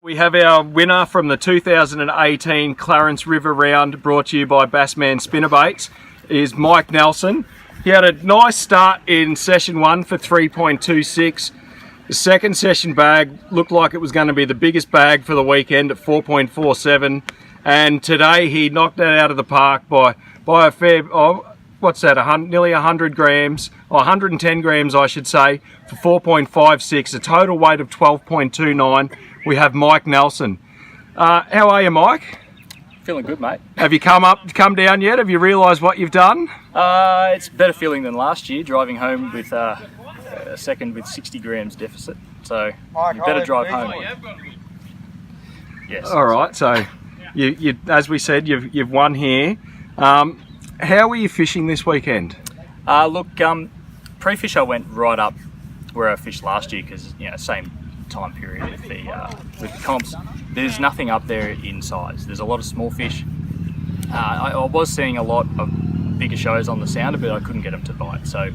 We have our winner from the 2018 Clarence River round, brought to you by Bassman Spinnerbaits, is Mike Nelson. He had a nice start in session 1 for 3.26. The second session bag looked like it was going to be the biggest bag for the weekend at 4.47, and today he knocked that out of the park by a fair, what's that, nearly 100 grams, or 110 grams I should say, for 4.56, a total weight of 12.29. We have Mike Nelson. How are you, Mike? Feeling good, mate. Have you come down yet? Have you realised what you've done? It's a better feeling than last year, driving home with a second with 60 grams deficit. So you better drive home. Yes. All right. So you as we said, you've won here. How were you fishing this weekend? Look, pre-fish I went right up where I fished last year because same time period with the comps. There's nothing up there in size. There's a lot of small fish. I was seeing a lot of bigger shows on the sounder, but I couldn't get them to bite. So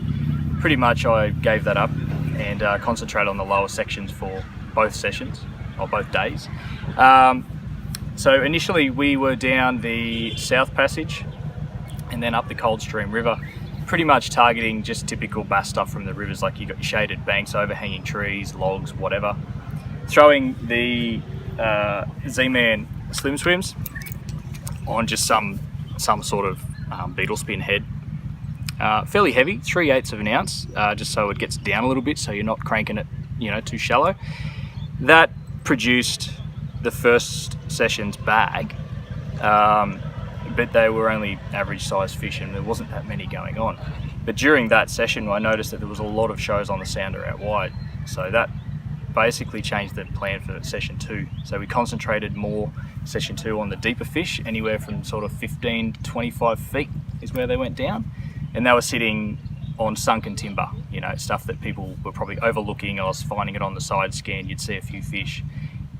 pretty much I gave that up and concentrated on the lower sections for both sessions or both days. So initially we were down the South Passage and then up the Coldstream River, pretty much targeting just typical bass stuff from the rivers, like you got shaded banks, overhanging trees, logs, whatever. Throwing the Z-Man slim swims on just some sort of beetle spin head. Fairly heavy, 3/8 of an ounce, just so it gets down a little bit, so you're not cranking it, too shallow. That produced the first session's bag. But they were only average size fish and there wasn't that many going on. But during that session I noticed that there was a lot of shows on the sounder out wide, so that basically changed the plan for session 2. So we concentrated more session 2 on the deeper fish, anywhere from sort of 15 to 25 feet is where they went down, and they were sitting on sunken timber, stuff that people were probably overlooking. I was finding it on the side scan, you'd see a few fish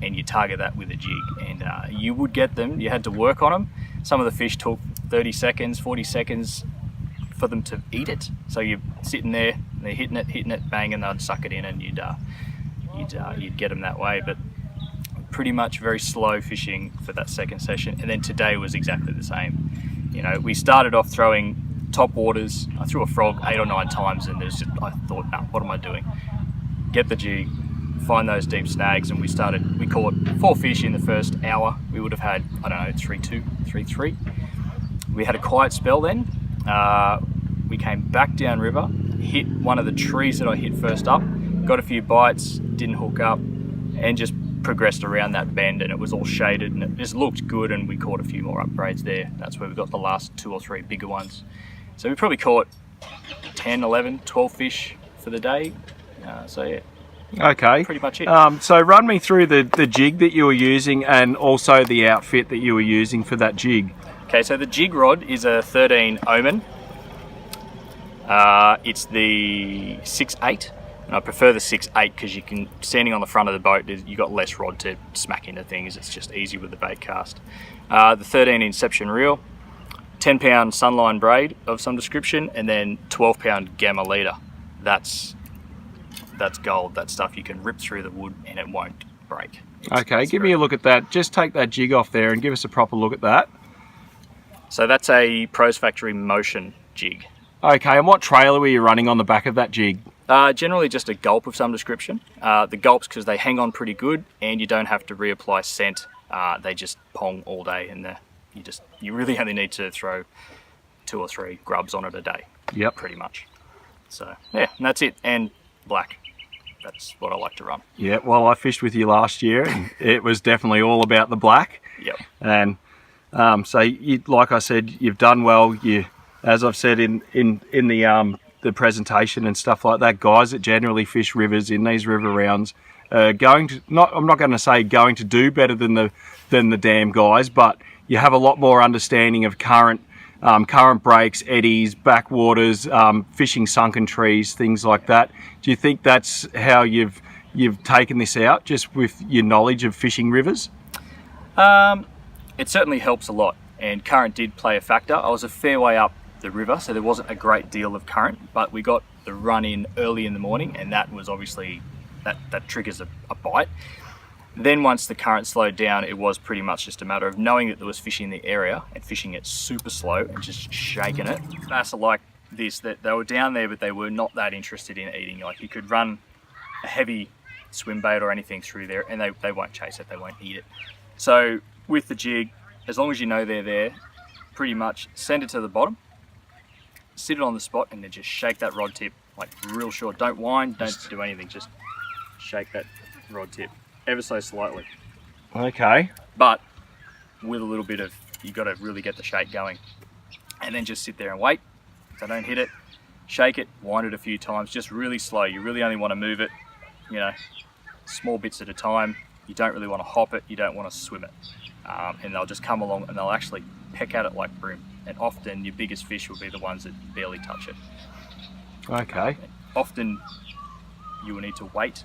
and you target that with a jig, and you would get them. You had to work on them. Some of the fish took 30 seconds, 40 seconds for them to eat it. So you're sitting there, and they're hitting it, bang, and they'd suck it in, and you'd get them that way. But pretty much very slow fishing for that second session. And then today was exactly the same. We started off throwing top waters. I threw a frog 8 or 9 times, and I thought, no, what am I doing? Get the jig, find those deep snags, and we caught 4 fish in the first hour. We would have had, 3-2, 3-3. We had a quiet spell then. We came back down river, hit one of the trees that I hit first up, got a few bites, didn't hook up, and just progressed around that bend, and it was all shaded and it just looked good, and we caught a few more upgrades there. That's where we got the last 2 or 3 bigger ones. So we probably caught 10, 11, 12 fish for the day. So yeah. Okay. Pretty much it. So run me through the jig that you were using and also the outfit that you were using for that jig. Okay, so the jig rod is a 13 Omen. It's the 6/8, and I prefer the 6/8 because standing on the front of the boat, you got less rod to smack into things. It's just easy with the bait cast. The 13 Inception reel, 10-pound Sunline braid of some description, and then 12-pound Gamma leader. That's gold. That stuff you can rip through the wood and it won't break. Okay, give me a look at that. Just take that jig off there and give us a proper look at that. So that's a Pros Factory Motion jig. Okay, and what trailer were you running on the back of that jig? Generally just a gulp of some description. The gulps, because they hang on pretty good and you don't have to reapply scent. They just pong all day, and you really only need to throw 2 or 3 grubs on it a day. Yep. Pretty much. So yeah, and that's it. And black. That's what I like to run. Yeah, well, I fished with you last year and it was definitely all about the black. Yep. And so like I said, you've done well. As I've said in the presentation and stuff like that, guys that generally fish rivers in these river rounds I'm not going to say going to do better than the dam guys, but you have a lot more understanding of current breaks, eddies, backwaters, fishing sunken trees, things like that. Do you think that's how you've taken this out, just with your knowledge of fishing rivers? It certainly helps a lot, and current did play a factor. I was a fair way up the river, so there wasn't a great deal of current, but we got the run in early in the morning, and that was obviously that triggers a bite. Then once the current slowed down, it was pretty much just a matter of knowing that there was fish in the area and fishing it super slow and just shaking it. Bass are like this, that they were down there, but they were not that interested in eating. Like, you could run a heavy swim bait or anything through there and they won't chase it, they won't eat it. So with the jig, as long as you know they're there, pretty much send it to the bottom, sit it on the spot, and then just shake that rod tip, like real short. Don't whine, don't do anything, just shake that rod tip ever so slightly. Okay. But with a little bit of, you got to really get the shake going. And then just sit there and wait. If they don't hit it, shake it, wind it a few times, just really slow. You really only want to move it, you know, small bits at a time. You don't really want to hop it, you don't want to swim it. And they'll just come along and they'll actually peck at it like broom. And often your biggest fish will be the ones that barely touch it. Okay. Often you will need to wait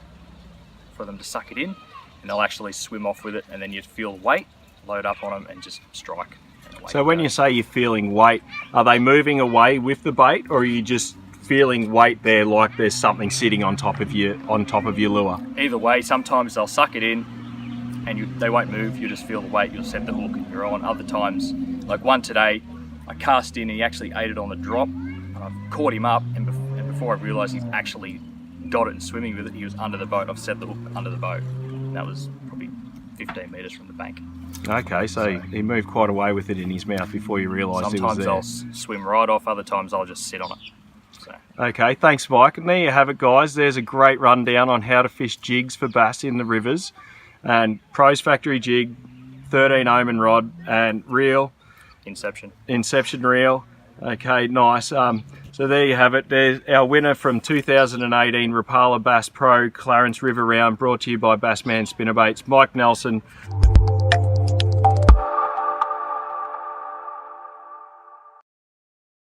for them to suck it in, and they'll actually swim off with it, and then you feel weight, load up on them and just strike. So when you say you're feeling weight, are they moving away with the bait, or are you just feeling weight there, like there's something sitting on top of your lure? Either way, sometimes they'll suck it in and they won't move, you just feel the weight, you'll set the hook and you're on. Other times, like one today, I cast in and he actually ate it on the drop, and I've caught him up, and before I realised he's actually got it and swimming with it, he was under the boat. I've set the hook under the boat. And that was probably 15 metres from the bank. Okay, so he moved quite a way with it in his mouth before you realised it was there. Sometimes I'll swim right off, other times I'll just sit on it. So. Okay, thanks Mike. And there you have it guys, there's a great rundown on how to fish jigs for bass in the rivers. And Pro's Factory jig, 13 Omen rod and reel. Inception reel. Okay, nice. So there you have it. There's our winner from 2018 Rapala Bass Pro Clarence River round, brought to you by Bassman Spinnerbaits, Mike Nelson.